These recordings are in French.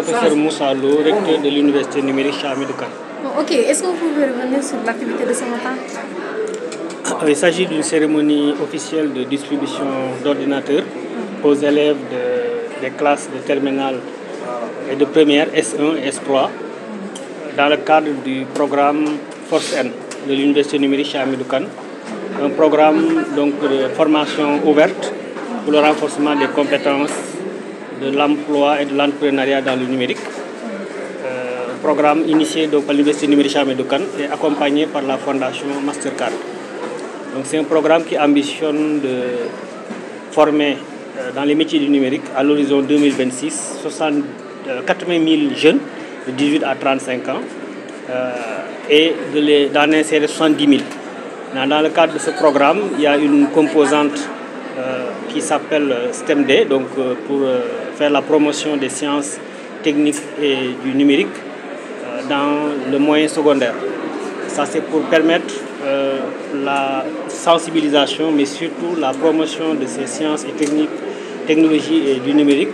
professeur Moussa Lo, recteur de l'université numérique Cheikh Hamidou Kane. Ok, est-ce que vous pouvez revenir sur l'activité de ce matin? Il s'agit d'une cérémonie officielle de distribution d'ordinateurs aux élèves des classes de terminale et de première S1 et S3 dans le cadre du programme Force N de l'université numérique Cheikh Hamidou Kane. Un programme donc de formation ouverte pour le renforcement des compétences de l'emploi et de l'entrepreneuriat dans le numérique. Un programme initié donc par l'université numérique Cheikh Hamidou Kane et accompagné par la fondation Mastercard. Donc c'est un programme qui ambitionne de former dans les métiers du numérique à l'horizon 2026 80 000 jeunes de 18 à 35 ans et d'en insérer 70 000. Dans le cadre de ce programme, il y a une composante qui s'appelle STEMD, donc pour faire la promotion des sciences techniques et du numérique dans le moyen secondaire. Ça, c'est pour permettre la sensibilisation, mais surtout la promotion de ces sciences et technologies et du numérique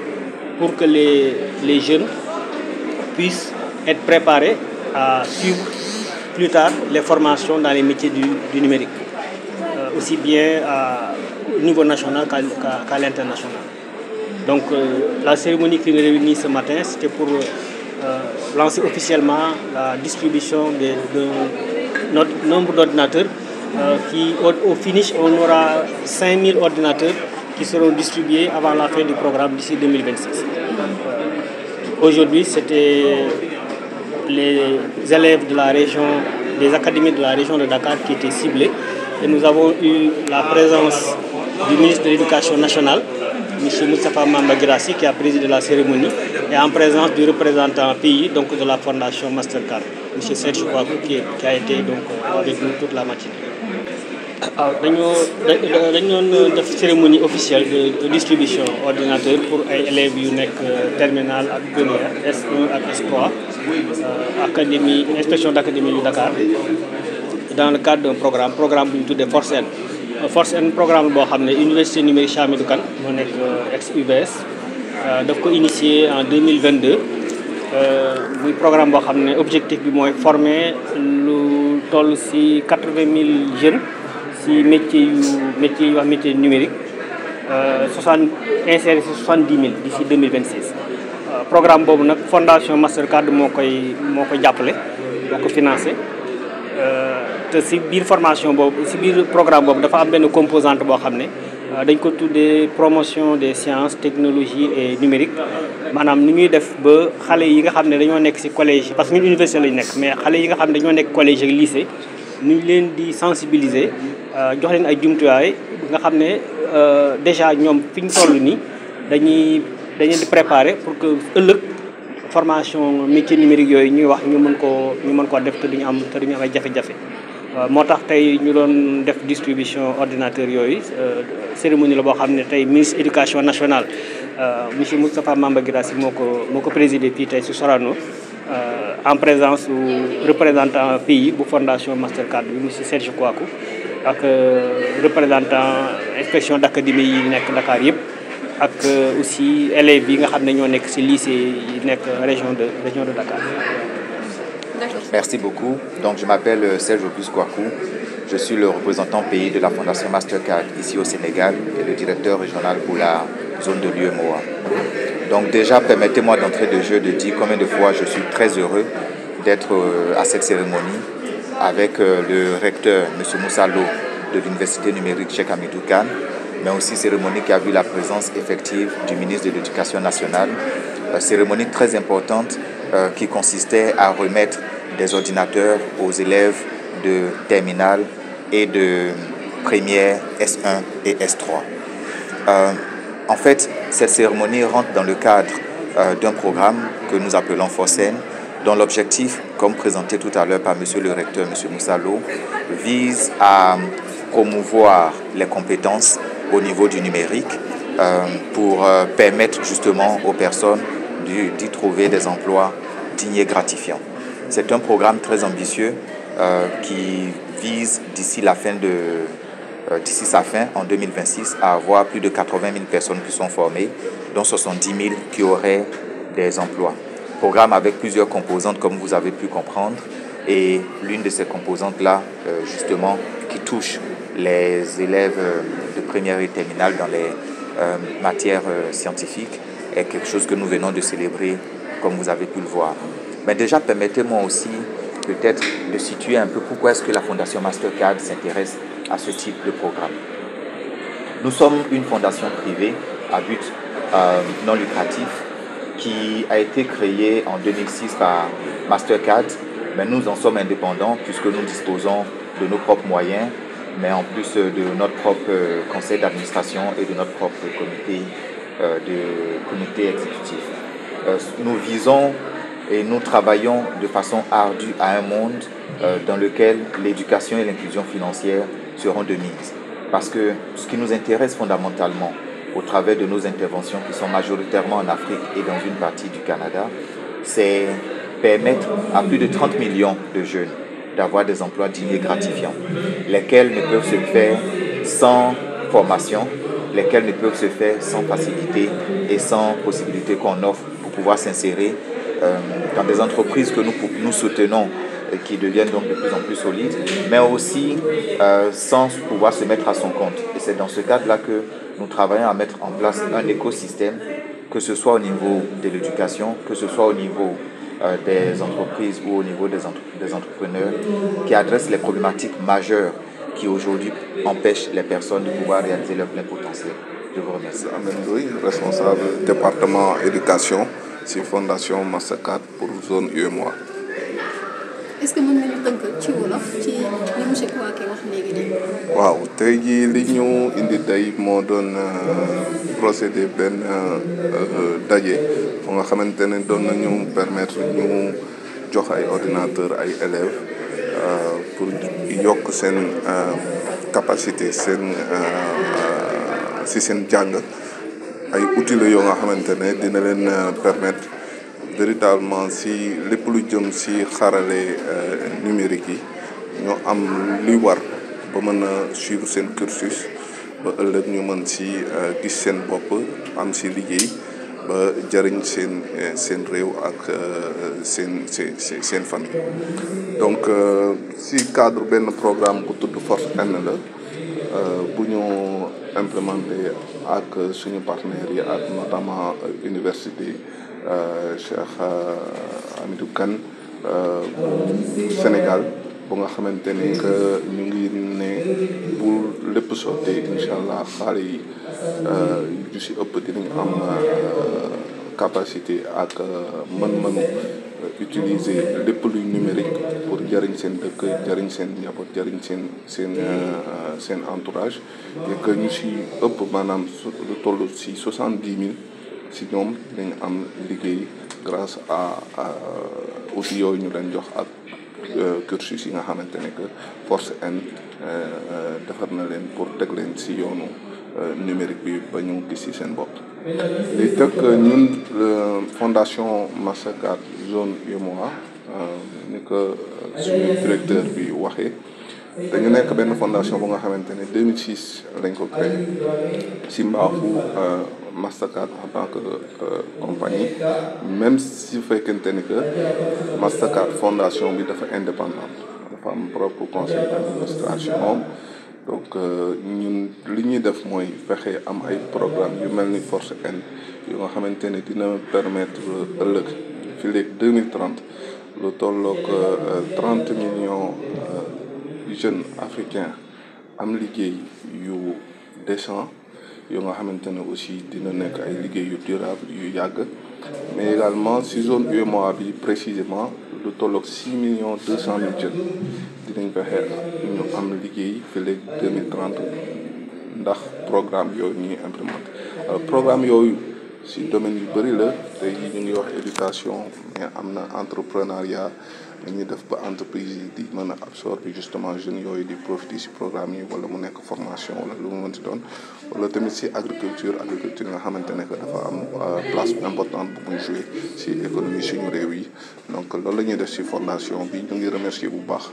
pour que les jeunes puissent être préparés à suivre plus tard les formations dans les métiers du numérique, aussi bien au niveau national qu'à l'international. Donc la cérémonie qui nous réunit ce matin, c'était pour lancer officiellement la distribution de notre nombre d'ordinateurs qui, au finish, on aura 5000 ordinateurs qui seront distribués avant la fin du programme d'ici 2026. Aujourd'hui, c'était les élèves de la région, des académies de la région de Dakar qui étaient ciblés. Et nous avons eu la présence du ministre de l'Éducation nationale, M. Moustapha Mamba Guirassy, qui a présidé la cérémonie, et en présence du représentant pays, donc de la fondation Mastercard, M. Serge Kouakou, qui a été donc avec nous toute la matinée. Nous avons une cérémonie officielle de distribution ordinateur pour les élèves yu nekk terminale ak première S1 ak S3 académie inspection d'académie du Dakar dans le cadre d'un programme bu ñu tuddee Force N. Force N programme boo xam ne université numérique Cheikh Hamidou Kane moo nekk ex-UBS daf ko initié en 2022 muy programme boo xam ne objectif bi mooy former lu toll ci 80 000 jeunes ci métier numérique insérer 70 000 d'ici 2026. Programme boobu nag fondation Mastercard moo koy jàppale moo ko financé te ci biir formation boobu ci biir programme boobu dafa am benn composante boo xam ne dañ ko tuddee promotion des sciences technologies et numériques maanaam ni ñuy def ba xale yi nga xam ne dañoo nekk ci collège parce que ñun université lañu nekk mais xale yi nga xam ne dañoo nekk collège ak lycée ñu leen di sensibiliser jox leen ay jumtuwaay nga xam ne déjà ñoom fi ñu toll nii dañuy di préparer pour que ëllëg formation métier numérique yooyu ñuy wax ñu mën koo def te duñu am ay jafe-jafe. moo tax tey ñu doon def distribution ordinateur yooyu cérémonie la boo xam ne tey ministre éducation nationale monsieur Moustapha Mamba Guirassy moo ko présidé fii tey si Sorano en présence du représentant pays bu fondation Mastercard bi monsieur Serge Kouakou ak représentant inspection d'académie yi nekk Dakar yëpp ak aussi élèves yi nga xam ne ñoo nekk ci lycée yi nekk région de Dakar. Merci beaucoup. Donc je m'appelle Serge Kouakou. Je suis le représentant pays de la fondation Mastercard ici au Sénégal et le directeur régional pour la zone de l'UEMOA. Donc déjà, permettez-moi d'entrer de jeu de dire combien de fois je suis très heureux d'être à cette cérémonie avec le recteur, M. Moussa Lo, de l'université numérique Cheikh Hamidou Kane, mais aussi cérémonie qui a vu la présence effective du ministre de l'Éducation nationale. Cérémonie très importante qui consistait à remettre des ordinateurs aux élèves de terminale et de première S1 et S3. En fait, cette cérémonie rentre dans le cadre d'un programme que nous appelons Force N, dont l'objectif, comme présenté tout à l'heure par monsieur le recteur, monsieur Moussa Lo, vise à promouvoir les compétences au niveau du numérique pour permettre justement aux personnes d'y trouver des emplois dignes et gratifiants. C'est un programme très ambitieux qui vise d'ici sa fin en 2026 à avoir plus de 80 000 personnes qui sont formées, dont 70 000 qui auraient des emplois. programme avec plusieurs composantes, comme vous avez pu comprendre. Et l'une de ces composantes-là, justement, qui touche les élèves de première et terminale dans les matières scientifiques, est quelque chose que nous venons de célébrer, comme vous avez pu le voir. Mais déjà, permettez-moi aussi peut-être de situer un peu pourquoi est-ce que la Fondation Mastercard s'intéresse à ce type de programme. Nous sommes une fondation privée à but non lucratif qui a été créée en 2006 par Mastercard, mais nous en sommes indépendants puisque nous disposons de nos propres moyens, mais en plus de notre propre conseil d'administration et de notre propre comité exécutif. Nous visons et nous travaillons de façon ardue à un monde dans lequel l'éducation et l'inclusion financière seront de mise. Parce que ce qui nous intéresse fondamentalement, au travers de nos interventions qui sont majoritairement en Afrique et dans une partie du Canada, c'est permettre à plus de 30 millions de jeunes d'avoir des emplois dignes et gratifiants, lesquels ne peuvent se faire sans formation, lesquels ne peuvent se faire sans facilité et sans possibilité qu'on offre pour pouvoir s'insérer dans des entreprises que nous soutenons et qui deviennent donc de plus en plus solides, mais aussi sans pouvoir se mettre à son compte. Et c'est dans ce cadre-là que nous travaillons à mettre en place un écosystème, que ce soit au niveau de l'éducation, que ce soit au niveau des entreprises ou au niveau des entrepreneurs, qui adressent les problématiques majeures qui aujourd'hui empêchent les personnes de pouvoir réaliser leur plein potentiel. Je vous remercie. Amen Ndoye, responsable département éducation ci Fondation Mastercard pour zone UEMOA. est-ce que mën nga ñu tënk ci wolof ci li monsieur Kouaké wax léegi nii. waaw tey jii li ñu indi tey moo doon procédé benn daje fu nga xamante ne doon nañu permettre ñu jox ay ordinateur ay élèves pour yokk seen capacité seen si seen jàng ay outils la yoo nga xamante ne dina leen permettre véritablement si lépp lu jëm si xarale numérique yi ñoo am luy war ba mën a suivre seen cursus ba ëllëg ñu mën si gis seen bopp am si liggéey ba jëriñ seen réew ak seen famille. Donc si cadre benn programme bu tudd Force N la bu ñu implémenté ak suñu partenaires yi ak notamment université Cheikh Hamidou Kane Sénégal bu nga xamante ne que ñu ngi ne bu lépp sottee incha allah xale yi yu si ëpp dinañ am capacité ak mën-mënu utiliser lépp luy numérique pour jëriñ seen dëkk jëriñ seen njaboot jëriñ seen entourage et que ñu si ëpp maanaam lu toll si 70 000 si ñoom dañ am liggéey grâce à outils yooyu ñu leen jox ak cursus yi nga xamante ne que Force N defar na leen pour teg leen si yoonu numérique bi ba ñu gis ci seen bopp. li tëkk ñun Fondation Mastercard zone UEMOA ni ko suñu directeur bi waxee dañu nekk benn fondation bu nga xamante ne 2006 lañ ko créé si mbaaxu Mastercard en tant que compagnie, même si fekkente ni que Mastercard fondation bi dafa indépendante dafa am propre conseil d'administration. Donc ñun li ñuy def mooy fexe am ay programme yu mel ni Force N yu nga xamante ne dina permettre ëllëg fii léegi 2030 lu tolloog 30 millions jeunes africains am liggéey yu décent yoo nga xamante ne aussi dina nekk ay liggéey yu durable yu yàgg, mais également si zone UEMOA bi précisément lu tolloog 6 200 000 jeunes dinañ fexe ñu am liggéey fii léegi 2030 ndax programme yooyu ñuy implémenté. Programme yooyu si domaine yu bëri la tey ñu ngi wax éducation, mais am na entrepreneuriat dañuy def ba entreprise yi di mën a absorber justement jeunes yooyu di profiter si programme yi wala mu nekk formation wala lu mu mënti doon, wala tamit si agriculture nga xamante ne que dafa am place importante bu muy jouer si économie suñu réew yi. Donc loolu la ñuy def si fondation bi ñu ngi remercier bu baax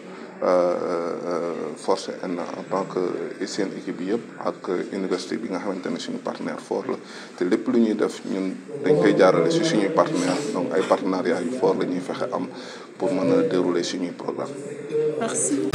Force N en tant que seen équipe yëpp ak université bi nga xamante ne suñu partenaire fort la te lépp lu ñuy def ñun dañ koy jaarale si suñuy partenaire donc ay partenariats yu fort la ñuy fexe am pour mën a dérouler suñuy programme. Merci.